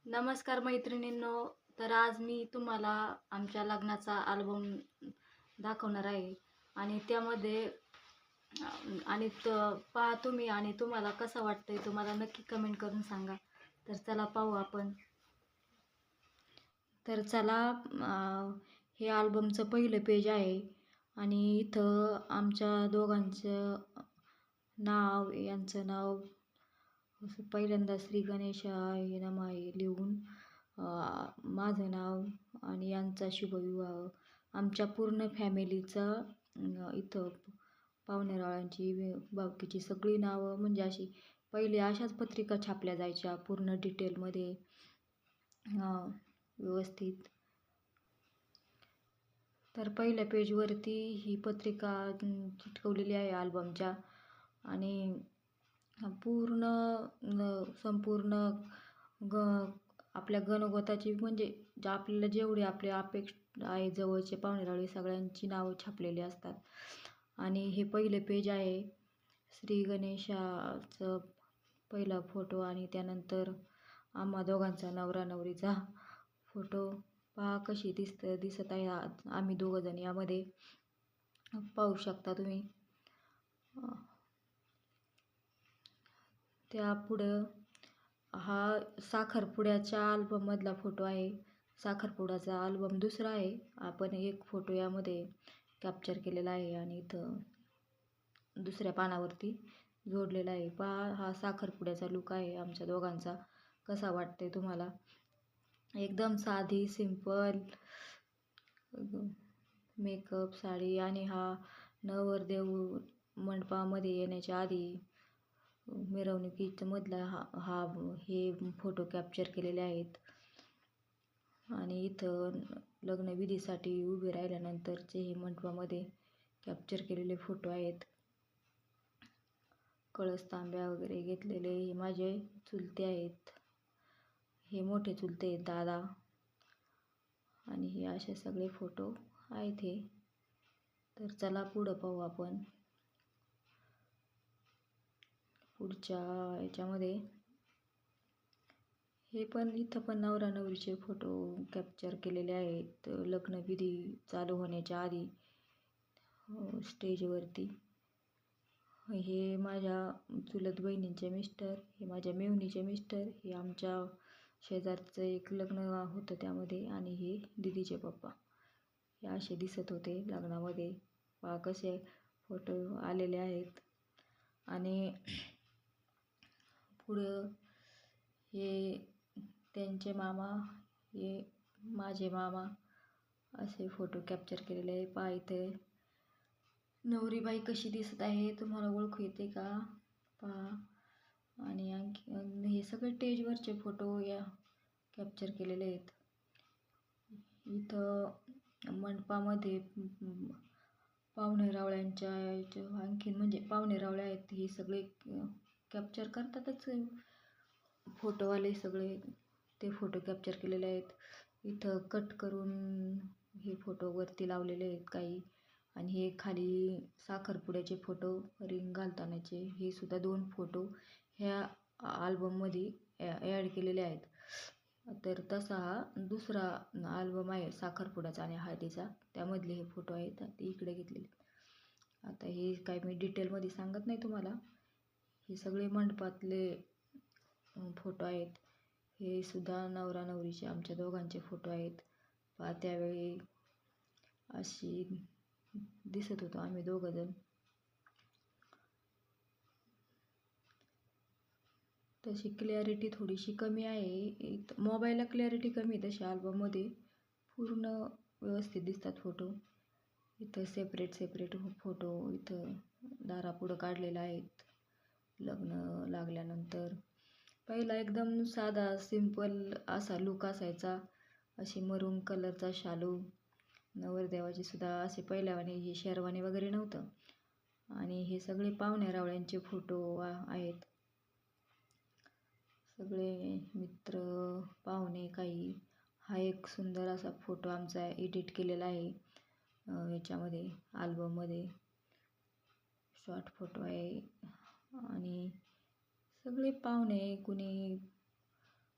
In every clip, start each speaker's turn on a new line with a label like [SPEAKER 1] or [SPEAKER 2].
[SPEAKER 1] नमस्कार मैत्रिणींनो. तर आज मी तुम्हाला आमच्या लग्नाचा अल्बम दाखवणार आहे आणि त्यामध्ये आणि पहा तुम्ही आणि तुम्हाला कसं वाटतंय तुम्हाला नक्की कमेंट करून सांगा. तर चला पाहू आपण. तर चला, हे अल्बमचं पहिलं पेज आहे आणि इथं आमच्या दोघांचं नाव, यांचं नाव पहिल्यांदा श्री गणेशाय नमः लिहून माझं नाव आणि यांचा शुभविवाह, आमच्या पूर्ण फॅमिलीचा इथं पाहुणेरावळ्यांची बाकीची सगळी नावं, म्हणजे अशी पहिले अशाच पत्रिका छापल्या जायच्या पूर्ण डिटेलमध्ये व्यवस्थित. तर पहिल्या पेजवरती ही पत्रिका चिटकवलेली आहे अल्बमच्या आणि संपूर्ण आपल्या गणगोताची, म्हणजे आपल्याला जेवढे आपले अपेक्षा आहे जवळचे पाहुणेरावळे सगळ्यांची नावं छापलेली असतात. आणि हे पहिले पेज आहे श्री गणेशाचं पहिला फोटो आणि त्यानंतर आम्हा दोघांचा नवरा नवरीचा फोटो. पहा कशी दिसत आहे आम्ही दोघंजण यामध्ये, पाहू शकता तुम्ही. त्यापुढं हा साखरपुड्याच्या अल्बममधला फोटो आहे. साखरपुड्याचा अल्बम दुसरा आहे, आपण एक फोटो यामध्ये कॅप्चर केलेला आहे आणि इथं दुसऱ्या पानावरती जोडलेला आहे. पहा हा साखरपुड्याचा लुक आहे आमच्या दोघांचा. कसा वाटतंय तुम्हाला? एकदम साधी सिंपल मेकअप, साडी आणि हा नवरदेव मंडपामध्ये येण्याच्या आधी मिरवणुकीच्या मधला हे फोटो कॅप्चर केलेले आहेत. आणि इथं लग्नविधीसाठी उभे राहिल्यानंतरचे हे मंडपामध्ये कॅप्चर केलेले फोटो आहेत. कळस तांब्या वगैरे घेतलेले हे माझे चुलते आहेत, हे मोठे चुलते आहेत दादा. आणि हे असे सगळे फोटो आहेत हे. तर चला पुढं पाहू आपण. पुढच्या याच्यामध्ये हे पण इथं पण नवरा नवरीचे फोटो कॅप्चर केलेले आहेत लग्नविधी चालू होण्याच्या आधी स्टेजवरती. हे माझ्या चुलत बहिणींचे मिस्टर, हे माझ्या मेवणीचे मिस्टर, हे आमच्या शेजारचं एक लग्न होतं त्यामध्ये, आणि हे दीदीचे पप्पा. हे असे दिसत होते लग्नामध्ये. पहा कसे फोटो आलेले आहेत. आणि पुढं हे त्यांचे मामा, हे माझे मामा, असे फोटो कॅप्चर केलेले आहे. पहा इथे नवरीबाई कशी दिसत आहे, तुम्हाला ओळखू येते का? पहा. आणि आणखी हे सगळे स्टेजवरचे फोटो या कॅप्चर केलेले आहेत. इथं मंडपामध्ये पाहुणेरावळ्यांच्या आणखीन, म्हणजे पाहुणेरावळे आहेत हे सगळे कॅप्चर करतातच फोटोवाले सगळे, ते फोटो कॅप्चर केलेले आहेत. इथं कट करून हे फोटो वरती लावलेले आहेत काही. आणि हे खाली साखरपुड्याचे फोटो, रिंग घालतानाचे, हे सुद्धा 2 फोटो ह्या अल्बममध्ये ॲड केलेले आहेत. तर तसा हा दुसरा अल्बम आहे साखरपुड्याचा आणि हळदीचा, त्यामधले हे फोटो आहेत ते इकडे घेतलेले. आता हे काय मी डिटेलमध्ये सांगत नाही तुम्हाला. हे सगळे मंडपातले फोटो आहेत. हे सुद्धा नवरा नवरीचे आमच्या दोघांचे फोटो आहेत. पहा त्यावेळी अशी दिसत होतो आम्ही दोघंजण. तशी क्लॅरिटी थोडीशी कमी आहे, मोबाईलला क्लॅरिटी कमी आहे तशी. अल्बममध्ये पूर्ण व्यवस्थित दिसतात फोटो. इथं सेपरेट फोटो इथं दारापुढं काढलेला आहेत लग्न लागल्यानंतर. पहिला एकदम साधा सिंपल असा लुक असायचा, अशी मरून कलरचा शालू, नवरदेवाची सुद्धा असे पहिल्यावाने हे शेरवानी वगैरे नव्हतं. आणि हे सगळे पाहुण्या फोटो आहेत, सगळे मित्र पाहुणे काही. हा एक सुंदर असा फोटो आमचा एडिट केलेला आहे याच्यामध्ये अल्बममध्ये, शॉर्ट फोटो आहे. आणि सगळे पाहुणे, कुणी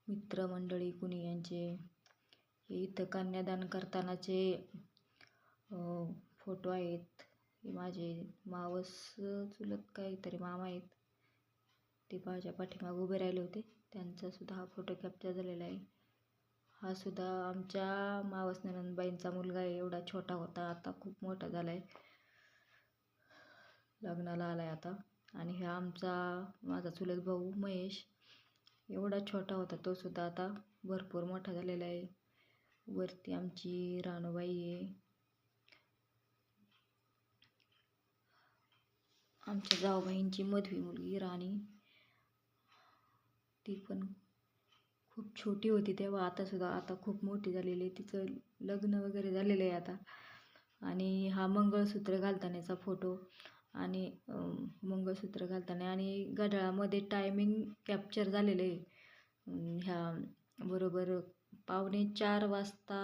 [SPEAKER 1] मित्रमंडळी कुणी यांचे. हे इथं कन्यादान करतानाचे फोटो आहेत. हे माझे मावस चुलत काहीतरी मामा आहेत, ते माझ्या पाठीमागे उभे राहिले होते, त्यांचा सुद्धा हा फोटो कॅप्चर झालेला आहे. हा सुद्धा आमच्या मावस नणंदबाईंचा मुलगा आहे. एवढा छोटा होता, आता खूप मोठा झाला आहे, लग्नाला आला आहे आता. आणि हा माझा चुलत भाऊ महेश, एवढा छोटा होता तो सुद्धा आता भरपूर मोठा झालेला आहे. वरती आमची राणूबाई आहे. आमच्या जाऊबाईंची मधवी मुलगी राणी, ती पण खूप छोटी होती तेव्हा, आता खूप मोठी झालेली आहे. तिचं लग्न वगैरे झालेलं आहे आता. आणि हा मंगळसूत्र घालतानाचा फोटो, आणि मंगळसूत्र घालताना आणि घड्याळामध्ये टायमिंग कॅप्चर झालेलं आहे. ह्या बरोबर 3:45 वाजता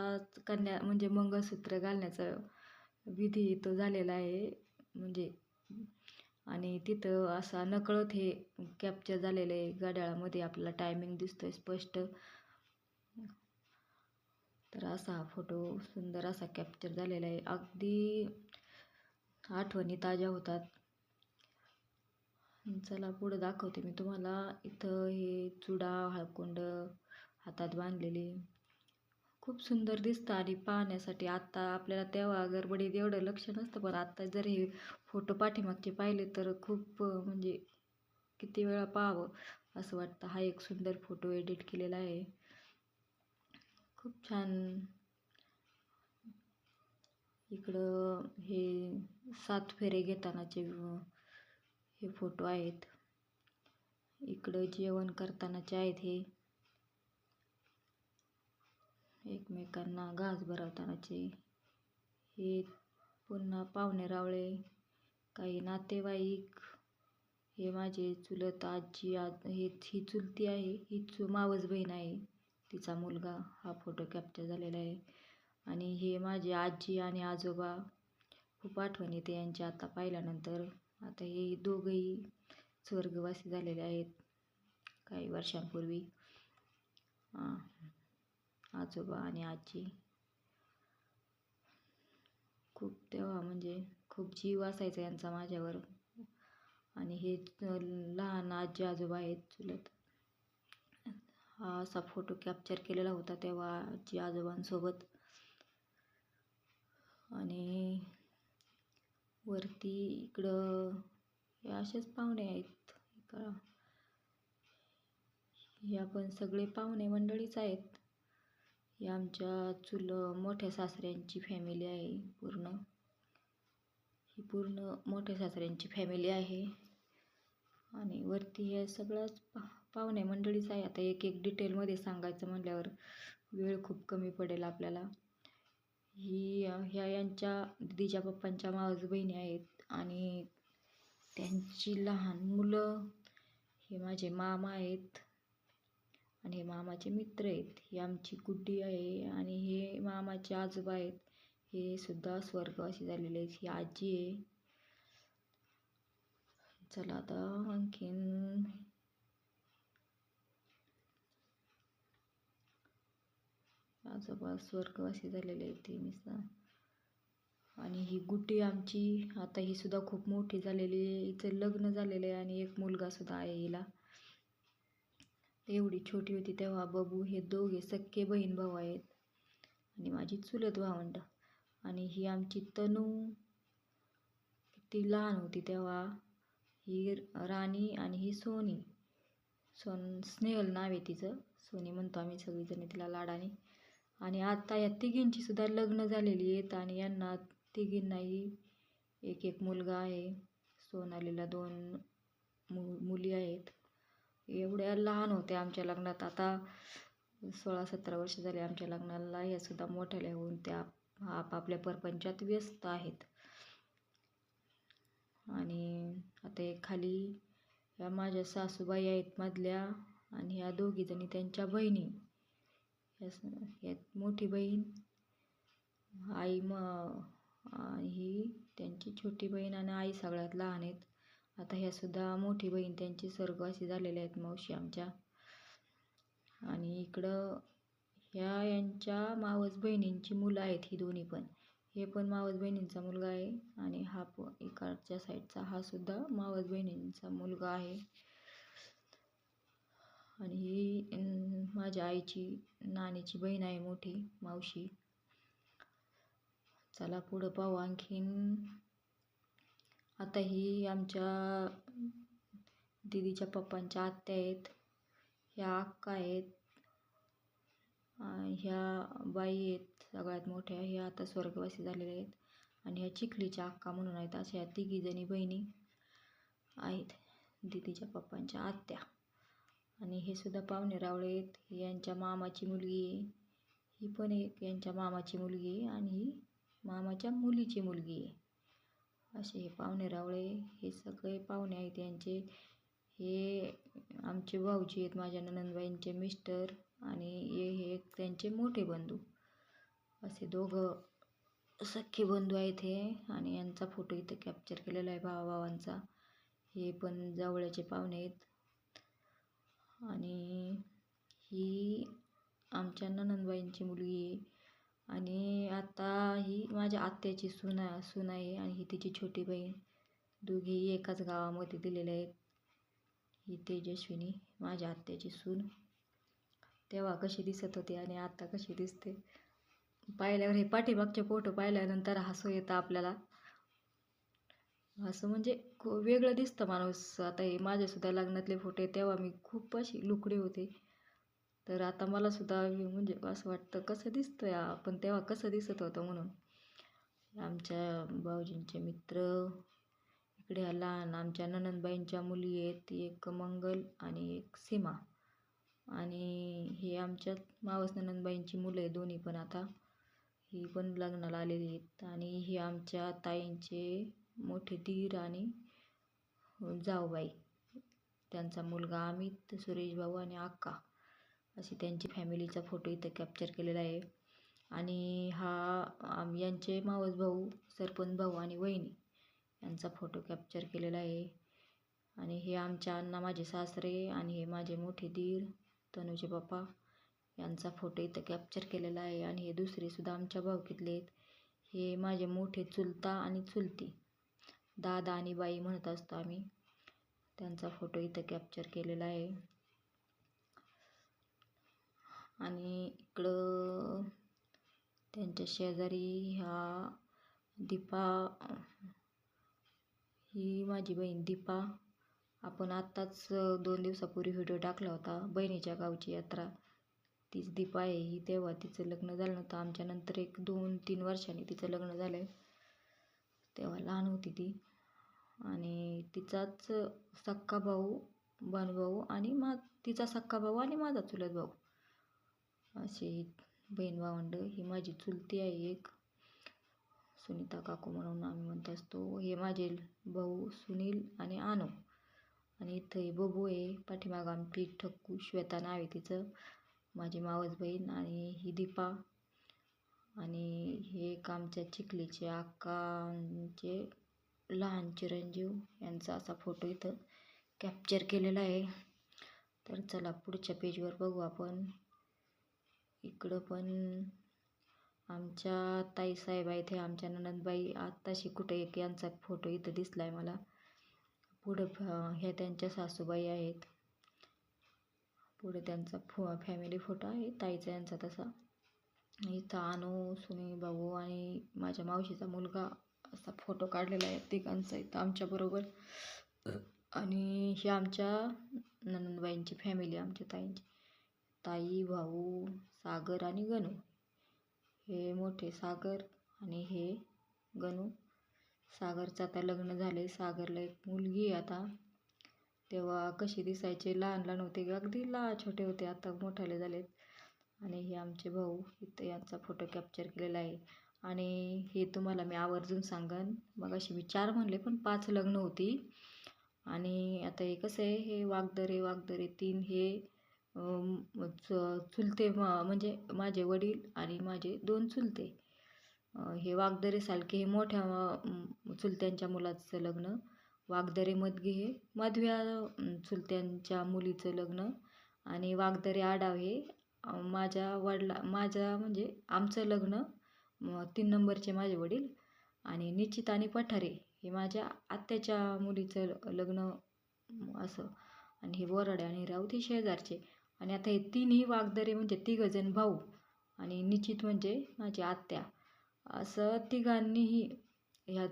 [SPEAKER 1] म्हणजे मंगळसूत्र घालण्याचा विधी तो झालेला आहे म्हणजे. आणि तिथं असा नकळत हे कॅप्चर झालेलं आहे. घड्याळामध्ये आपल्याला टायमिंग दिसतोय स्पष्ट. तर असा हा फोटो सुंदर असा कॅप्चर झालेला आहे. अगदी आठवणी ताज्या होतात. चला पुढं दाखवते मी तुम्हाला. इथं हे चुडा, हळकुंड हातात बांधलेली खूप सुंदर दिसतं आणि पाहण्यासाठी. आत्ता आपल्याला तेव्हा गडबडीत एवढं लक्ष नसतं, पण आत्ता जर हे फोटो पाठीमागचे पाहिले तर खूप म्हणजे किती वेळा पाहावं असं वाटतं. हा एक सुंदर फोटो एडिट केलेला आहे, खूप छान. इकडं हे 7 फेरे घेतानाचे हे फोटो आहेत. इकडं जेवण करतानाचे आहेत हे, एकमेकांना घास भरवतानाचे. हे पुन्हा पाहुणे रावळे, काही नातेवाईक. हे माझे चुलत आजी, ही चुलती आहे, ही मावस बहीण आहे, तिचा मुलगा. हा फोटो कॅप्चर झालेला आहे. आणि हे माझे आजी आणि आजोबा, खूप आठवण येते यांची आता पाहिल्यानंतर. आता हे दोघंही स्वर्गवासी झालेले आहेत काही वर्षांपूर्वी, आजोबा आणि आजी. खूप तेव्हा म्हणजे खूप जीव असायचा यांचा माझ्यावर. आणि हे लहान आजी आजोबा आहेत चुलत. हा असा फोटो कॅप्चर केलेला होता तेव्हा आजी आजोबांसोबत. आणि वरती इकडं हे असेच पाहुणे आहेत. हे आपण सगळे पाहुणे मंडळीच आहेत. ही आमच्या मोठ्या सासऱ्यांची फॅमिली आहे पूर्ण. ही पूर्ण मोठ्या सासऱ्यांची फॅमिली आहे. आणि वरती हे सगळंच पाहुणे मंडळीच आहे. आता एक एक डिटेलमध्ये सांगायचं म्हटल्यावर वेळ खूप कमी पडेल आपल्याला. ह्या यांच्या दीदीच्या पप्पांच्या मावस बहिणी आहेत. आणि त्यांची लहान मुलं. हे माझे मामा आहेत आणि हे मामाचे मित्र आहेत. ही आमची गुड्डी आहे. आणि हे मामाचे आजोबा आहेत, हे सुद्धा स्वर्गवासी झालेले आहेत. ही आजी आहे. चला आता आणखीन आजोबा स्वर्गवासी झालेले आहेत ते मिसा. आणि ही गुड्डी आमची, आता ही सुद्धा खूप मोठी झालेली आहे. हिचं लग्न झालेलं आहे आणि एक मुलगा सुद्धा आहे हिला. एवढी छोटी होती तेव्हा बबू. हे दोघे सख्खे बहीण भाऊ आहेत आणि माझी चुलत भावंड. आणि ही आमची तनू, किती लहान होती तेव्हा. ही राणी आणि ही सोनी. स्नेहल नाव आहे तिचं, सोनी म्हणतो आम्ही सगळीजणी तिला लाडाने. आणि आता या तिघींची सुद्धा लग्न झालेली आहेत आणि यांना तिघींनाही एक एक मुलगा आहे. सोनालीला 2 मुली आहेत. एवढ्या लहान होत्या आमच्या लग्नात. आता 16-17 वर्ष झाले आमच्या लग्नाला. ह्या सुद्धा मोठ्याल्या होऊन त्या आपापल्या परपंचात व्यस्त आहेत. आणि आता एक खाली ह्या माझ्या सासूबाई आहेत मधल्या, आणि ह्या दोघीजणी त्यांच्या बहिणी. ह्यात मोठी बहीण आई, ही त्यांची छोटी बहीण, आणि आई सगळ्यात लहान आहेत. आता ह्या सुद्धा मोठी बहीण त्यांची स्वर्गवासी झालेल्या आहेत, मावशी आमच्या. आणि इकडं यांच्या मावस बहिणींची मुलं आहेत ही दोन्ही पण. हे पण मावस बहिणींचा मुलगा आहे आणि हा इकडच्या साईडचा हा सुद्धा मावस बहिणींचा मुलगा आहे. आणि ही माझ्या आईची नानीची बहीण आहे मोठी मावशी. चला पुढं पाहू आणखीन. आता ही आमच्या दीदीच्या पप्पांच्या आत्या आहेत, ह्या अक्का आहेत, ह्या बाई आहेत सगळ्यात मोठ्या, ह्या आता स्वर्गवासी झालेल्या आहेत. आणि ह्या चिखलीच्या अक्का म्हणून आहेत. अशा ह्या तिघीजणी बहिणी आहेत दीदीच्या पप्पांच्या आत्या. आणि हे सुद्धा पाहुणे रावळे आहेत. ही यांच्या मामाची मुलगी आहे, ही पण एक यांच्या मामाची मुलगी आहे आणि ही मामाच्या मुलीची मुलगी आहे. असे हे पाहुणे रावळे, हे सगळे पाहुणे आहेत यांचे. हे आमचे भाऊजी आहेत, माझ्या नणंदबाईंचे मिस्टर, आणि हे त्यांचे मोठे बंधू. असे दोघं सख्खे बंधू आहेत हे. आणि यांचा फोटो इथं कॅप्चर केलेला आहे भावाभावांचा. हे पण जवळचे पाहुणे आहेत. आणि ही आमच्या नणंदबाईंची मुलगी आहे. आणि आता ही माझ्या आत्याची सून आहे आणि ही तिची छोटी बहीण. दोघी एकाच गावामध्ये दिलेल्या आहेत. ही तेजस्विनी माझ्या आत्याची सून. तेव्हा कशी दिसत होती आणि आता कशी दिसते पाहिल्यावर, हे पाठीमागचे फोटो पाहिल्यानंतर हसू येतं आपल्याला. असं म्हणजे वेगळं दिसतं माणूस. आता हे माझ्यासुद्धा लग्नातले फोटो आहे, तेव्हा मी खूप अशी लुकडी होते. तर आता मला सुद्धा म्हणजे असं वाटतं कसं दिसतंय आपण तेव्हा कसं दिसत होतं म्हणून. आमच्या भाऊजींचे मित्र. इकडे लहान आमच्या नणंदबाईंच्या मुली आहेत, एक मंगल आणि एक सीमा. आणि हे आमच्या मावस नणंदबाईंची मुलं आहे दोन्ही पण. आता ही पण लग्नाला आलेली आहेत. आणि हे आमच्या ताईंचे मोठे दीर आणि जाऊबाई, त्यांचा मुलगा अमित, सुरेश भाऊ आणि अक्का. अशी त्यांची फॅमिलीचा फोटो इथं कॅप्चर केलेला आहे. आणि हा यांचे मावस भाऊ, सरपंच भाऊ आणि वहिनी यांचा फोटो कॅप्चर केलेला आहे. आणि हे आमच्या अण्णा माझे सासरे आणि हे माझे मोठे दीर तनूचे पप्पा यांचा फोटो इथं कॅप्चर केलेला आहे. आणि हे दुसरे सुद्धा आमच्या भावकीतले आहेत. हे माझे मोठे चुलता आणि चुलती, दादा आणि बाई म्हणत असतो आम्ही. त्यांचा फोटो इथं कॅप्चर केलेला आहे. आणि इकडं त्यांच्या शेजारी ह्या दीपा, ही माझी बहीण दीपा. आपण आत्ताच 2 दिवसापूर्वी व्हिडिओ टाकला होता, बहिणीच्या गावची यात्रा. तीच दीपा आहे ही. तेव्हा तिचं लग्न झालं नव्हतं. आमच्यानंतर 1-2-3 वर्षांनी तिचं लग्न झालं आहे. तेव्हा लहान होती ती. आणि तिचाच सक्का भाऊ, भाऊ आणि तिचा सक्का भाऊ आणि माझा चुलत भाऊ, अशी बहीण भावंड. ही माझी चुलती आहे एक, सुनीता काकू म्हणून आम्ही म्हणत असतो. हे माझे भाऊ सुनील आणि आनू. आणि इथं हे बबू आहे पाठीमागं आमची ठक्कू, श्वेता नाव आहे तिचं, माझी मावस बहीण. आणि ही दीपा. आणि हे एक आमच्या चिखलीचे अक्कांचे लहान चिरंजीव यांचा असा फोटो इथं कॅप्चर केलेला आहे. तर चला पुढच्या पेजवर बघू आपण. इकडं पण आमच्या ताईसाहेब आहेत, हे आमच्या नणंदबाई. आत्ताशी कुठे एक यांचा फोटो इथं दिसला आहे मला. पुढं ह्या त्यांच्या सासूबाई आहेत. पुढे त्यांचा फॅमिली फोटो आहे ताईचा यांचा तसा. इथं अनु, सुनील भाऊ आणि माझ्या मावशीचा मुलगा असा फोटो काढलेला आहे तिघांचा इथं आमच्याबरोबर. आणि ही आमच्या नणंदबाईंची फॅमिली, आमच्या ताईंची, ताई, भाऊ, सागर आणि गणू. हे मोठे सागर आणि हे गणू. सागरचं आता लग्न झाले. सागरला एक मुलगी आहे आता. तेव्हा कसे दिसायचे, लहान लहान होते, अगदी छोटे होते, आता मोठाले झालेत. आणि हे आमचे भाऊ इथं यांचा फोटो कॅप्चर केलेला आहे. आणि हे तुम्हाला मी आवर्जून सांगन, मग अशी मी 4 म्हणले पण 5 लग्न होती. आणि आता हे कसं आहे, हे वागदरे 3 हे चुलते, म्हणजे माझे वडील आणि माझे 2 चुलते. हे वागदरे सालके हे मोठ्या चुलत्यांच्या मुलाचं लग्न. वागदरे मधगे हे मधव्या चुलत्यांच्या मुलीचं लग्न. आणि वागदरे आडाव हे माझ्या म्हणजे आमचं लग्न 3 नंबरचे माझे वडील, आणि निश्चित आणि पठारे हे माझ्या आत्याच्या मुलीचं लग्न असं. आणि हे बोराडे आणि राऊत हे शेजारचे. आणि आता हे तिन्ही वागदरे म्हणजे तिघंजण भाऊ, आणि निश्चित म्हणजे माझी आत्या, असं तिघांनीही ह्या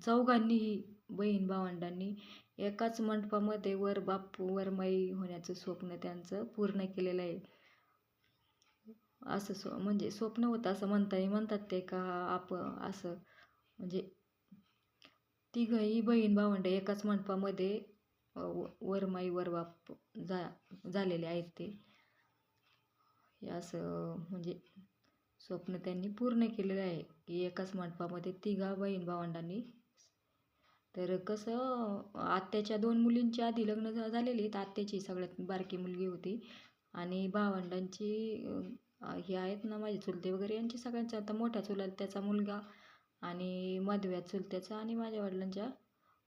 [SPEAKER 1] चौघांनीही बहीण भावंडांनी एकाच मंडपामध्ये वर बाप वर माई होण्याचं स्वप्न त्यांचं पूर्ण केलेलं आहे. असं म्हणजे स्वप्न होतं असं म्हणतात ते का असं म्हणजे तिघही बहीण भावंड एकाच मंडपामध्ये वर माई वर बाप झालेले आहेत ते. हे असं म्हणजे स्वप्न त्यांनी पूर्ण केलेलं आहे की एकाच मंडपामध्ये तिघा बहीण भावंडांनी. तर कसं आत्याच्या 2 मुलींची आधी लग्न झालेली आहेत. आत्याची सगळ्यात बारकी मुलगी होती, आणि भावंडांची हे आहेत ना माझे चुलते वगैरे, यांची सगळ्यांची आता मोठ्या चुलत्याचा मुलगा आणि मधव्या चुलत्याचा आणि माझ्या वडिलांच्या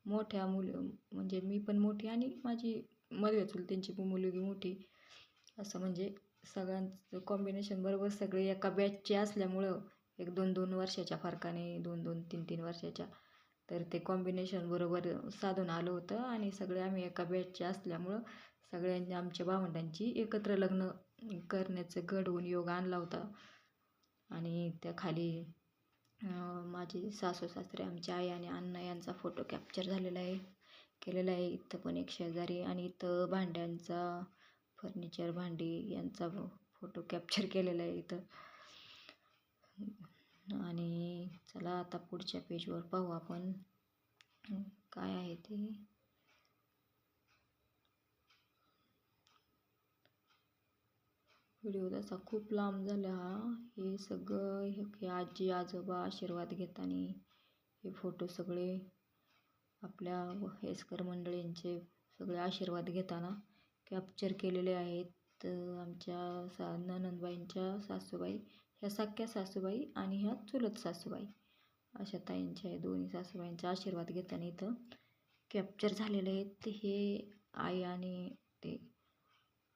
[SPEAKER 1] मोठ्या म्हणजे मी पण मोठी आणि माझी मधव्या चुलत्यांची मुलगी मोठी. असं म्हणजे सगळ्यांचं कॉम्बिनेशन बरोबर सगळे एका बॅचचे असल्यामुळं 1-2 वर्षाच्या फरकाने 2-2, 3-3 वर्षाच्या, तर ते कॉम्बिनेशन बरोबर साधून आलं होतं. आणि सगळे आम्ही एका बॅचचे असल्यामुळं सगळ्यांनी आमच्या भावंडांची एकत्र लग्न करण्याचं घडवून योग आणला होता. आणि त्या खाली माझे सासू सासरे, आमची आई आणि अण्णा यांचा फोटो कॅप्चर केलेला आहे. इथं पण एक शेजारी, आणि इथं भांड्यांचा फर्निचर भांडी यांचा फोटो कॅप्चर केलेला आहे इथं. आणि चला आता पुढच्या पेजवर पाहू आपण काय आहे ते. व्हिडिओ त्याचा खूप लांब झाला हा. हे सगळं हे आजी आजोबा आशीर्वाद घेताना हे फोटो सगळे आपल्या वयस्कर मंडळींचे सगळे आशीर्वाद घेताना कॅप्चर केलेले आहेत. आमच्या ननंदबाईंच्या सासूबाई, ह्या सख्या सासूबाई आणि ह्या चुलत सासूबाई, अशा ताईंच्या दोन्ही सासूबाईंचा आशीर्वाद घेताना इथं कॅप्चर झालेले आहेत. हे आई आणि ते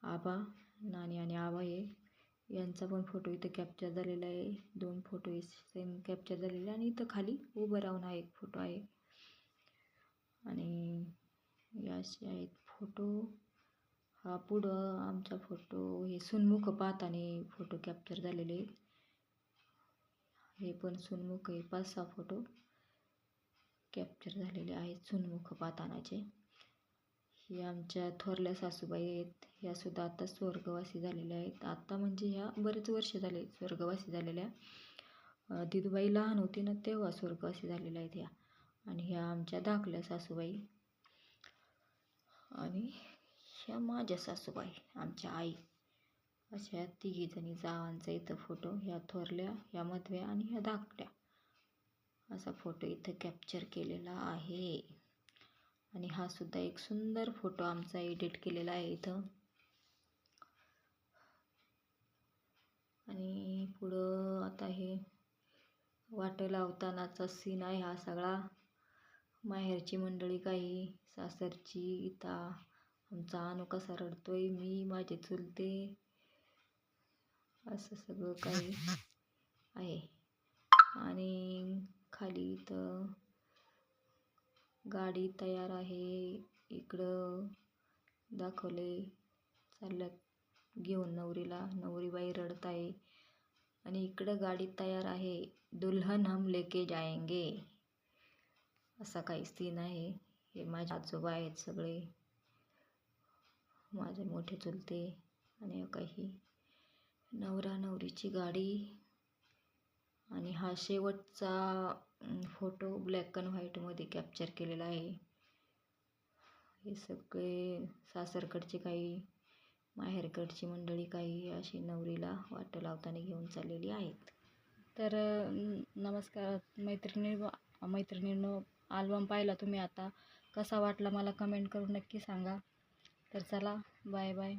[SPEAKER 1] आबा, नानी आणि आबा यांचा पण फोटो इथं कॅप्चर झालेला आहे. 2 फोटो सेम कॅप्चर झालेले, आणि इथं खाली उभं राहून हा एक फोटो आहे. आणि हे असे आहेत फोटो. हा पुढं आमचा फोटो हे सुनमुख पाहताना फोटो कॅप्चर झालेले. हे पण सुनमुख आहे. 5-6 फोटो कॅप्चर झालेले आहेत सुनमुख पाहतानाचे. हे आमच्या थोरल्या सासूबाई आहेत. ह्या सुद्धा आता स्वर्गवासी झालेल्या आहेत. आता म्हणजे ह्या बरेच वर्ष झाले स्वर्गवासी झालेल्या. दिदूबाई लहान होती ना तेव्हा स्वर्गवासी झालेल्या आहेत ह्या. आणि ह्या आमच्या धाकल्या सासूबाई, आणि ह्या माझ्या सासूबाई आमच्या आई, अशा 3 जणी जावांचा इथं फोटो. ह्या थोरल्या, ह्या मधव्या आणि ह्या धाकट्या, असा फोटो इथं कॅप्चर केलेला आहे. आणि हा सुद्धा एक सुंदर फोटो आमचा एडिट केलेला आहे इथं. आणि पुढं आता हे वाटं लावतानाचा सीन आहे हा सगळा. माहेरची मंडळी काही, सासरची, इथं आमचा अनु कसा रडतोय, मी, माझे चुलते, असं सगळं काही आहे. आणि खाली इथं गाडी तयार आहे. इकडं दाखवले चालल्यात घेऊन नवरीला, नवरीबाई रडत आहे. आणि इकडं गाडी तयार आहे, दुल्हन हम लेके जाएंगे, असा काही सीन आहे. हे माझे आजोबा आहेत सगळे, माझे मोठे चुलते, आणि काही नवरा नवरीची गाडी. आणि हा शेवटचा फोटो ब्लॅक अँड व्हाईटमध्ये कॅप्चर केलेला आहे. हे सगळे सासरकडचे काही, माहेरकडची मंडळी काही अशी नवरीला वाटं लावताना घेऊन चाललेली आहेत. तर नमस्कार मैत्रिणींनो, अल्बम पाहिला तुम्ही आता, कसा वाटला मला कमेंट करून नक्की सांगा. तर चला, बाय बाय.